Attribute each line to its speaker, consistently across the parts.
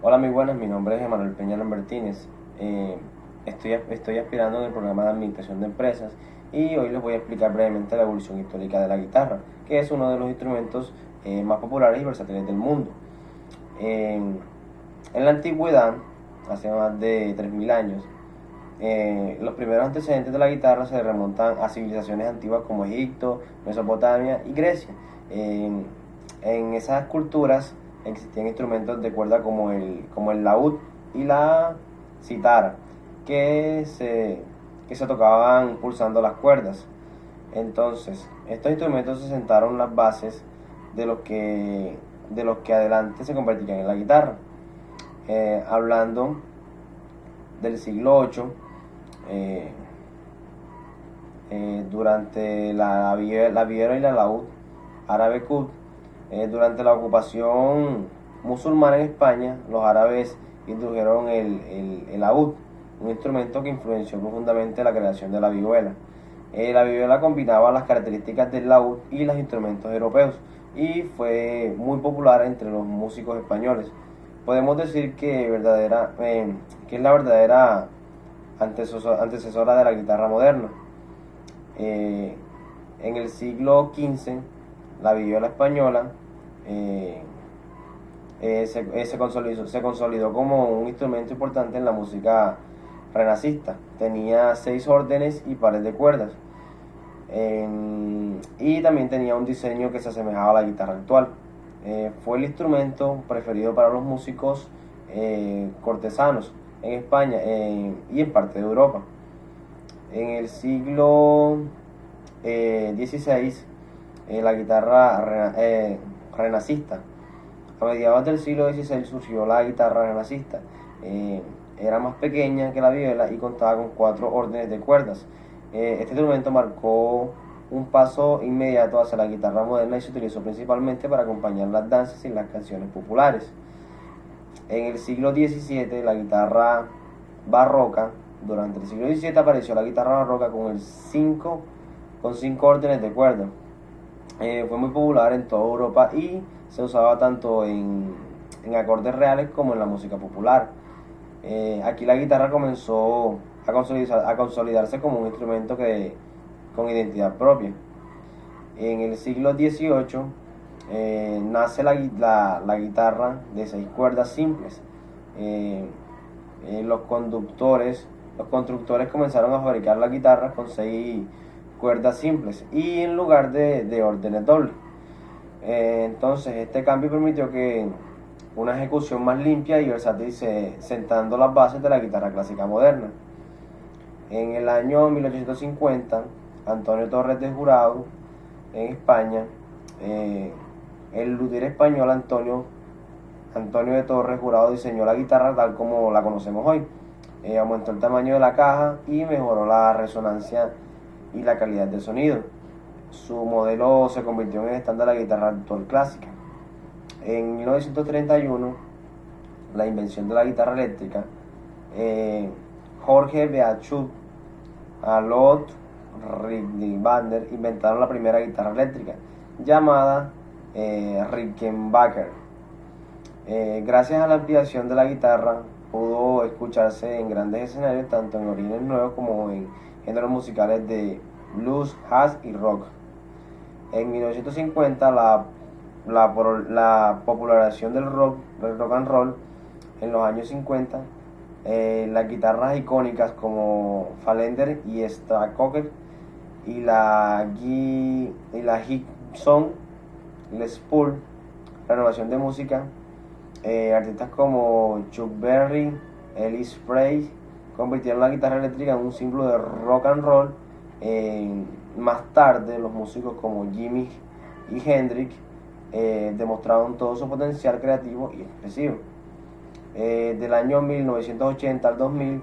Speaker 1: Hola, muy buenas, mi nombre es Emanuel Peña Lambertínez. Eh, estoy aspirando en el programa de Administración de Empresas y hoy les voy a explicar brevemente la evolución histórica de la guitarra, que es uno de los instrumentos más populares y versátiles del mundo. En la antigüedad, hace más de 3000 años, los primeros antecedentes de la guitarra se remontan a civilizaciones antiguas como Egipto, Mesopotamia y Grecia. En esas culturas existían instrumentos de cuerda como el laúd y la cítara, que se tocaban pulsando las cuerdas. Entonces, estos instrumentos se sentaron las bases de los que adelante se convertirían en la guitarra. Hablando del siglo VIII, eh, durante la viola y la laúd árabe Qut, durante la ocupación musulmana en España, los árabes introdujeron el laúd, un instrumento que influenció profundamente la creación de la vihuela. La vihuela combinaba las características del laúd y los instrumentos europeos y fue muy popular entre los músicos españoles. Podemos decir que es la verdadera antecesora de la guitarra moderna. Eh, en el siglo XV, la vihuela española se consolidó como un instrumento importante en la música renacista. Tenía 6 órdenes y pares de cuerdas. Y también tenía un diseño que se asemejaba a la guitarra actual. Fue el instrumento preferido para los músicos cortesanos en España y en parte de Europa. En el siglo XVI, la guitarra renacista. A mediados del siglo XVI surgió la guitarra renacista. Era más pequeña que la viola y contaba con 4 órdenes de cuerdas. Este instrumento marcó un paso inmediato hacia la guitarra moderna y se utilizó principalmente para acompañar las danzas y las canciones populares. En el siglo XVII, la guitarra barroca. Durante el siglo XVII apareció la guitarra barroca con 5 órdenes de cuerda. Fue muy popular en toda Europa y se usaba tanto en acordes reales como en la música popular. Aquí la guitarra comenzó a consolidarse como un instrumento con identidad propia. En el siglo XVIII nace la guitarra de 6 cuerdas simples. Eh, los constructores comenzaron a fabricar las guitarras con 6 cuerdas simples y en lugar de órdenes dobles. Entonces este cambio permitió que una ejecución más limpia y versátil, sentando las bases de la guitarra clásica moderna. En el año 1850, Antonio Torres de Jurado, en España, el luthier español Antonio de Torres Jurado diseñó la guitarra tal como la conocemos hoy. Aumentó el tamaño de la caja y mejoró la resonancia y la calidad del sonido. Su modelo se convirtió en el estándar de la guitarra actual clásica. En 1931, la invención de la guitarra eléctrica, Jorge Beachut, Alot Rickenbacker inventaron la primera guitarra eléctrica, llamada Rickenbacker. Gracias a la ampliación de la guitarra, pudo escucharse en grandes escenarios, tanto en orígenes nuevos como en géneros musicales de blues, jazz y rock. En 1950, la popularización del rock and roll. En los años 50, las guitarras icónicas como Fender y Stratocaster y la Gibson Les Paul, renovación de música. Artistas como Chuck Berry, Elvis Presley convirtieron la guitarra eléctrica en un símbolo de rock and roll. Más tarde, los músicos como Jimi y Hendrix demostraron todo su potencial creativo y expresivo. Del año 1980 al 2000,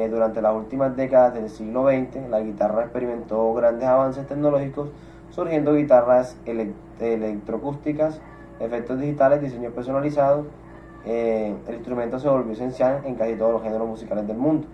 Speaker 1: durante las últimas décadas del siglo XX, la guitarra experimentó grandes avances tecnológicos, surgiendo guitarras electroacústicas, efectos digitales, diseños personalizados. El instrumento se volvió esencial en casi todos los géneros musicales del mundo.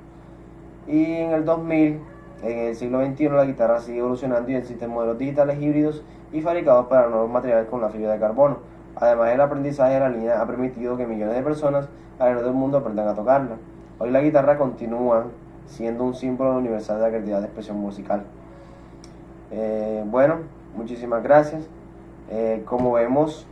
Speaker 1: Y en el 2000, en el siglo XXI, la guitarra sigue evolucionando y existen modelos digitales híbridos y fabricados para nuevos materiales con la fibra de carbono, Además, el aprendizaje de la línea ha permitido que millones de personas alrededor del mundo aprendan a tocarla. Hoy la guitarra continúa siendo un símbolo universal de la creatividad de expresión musical. Bueno, muchísimas gracias. Como vemos,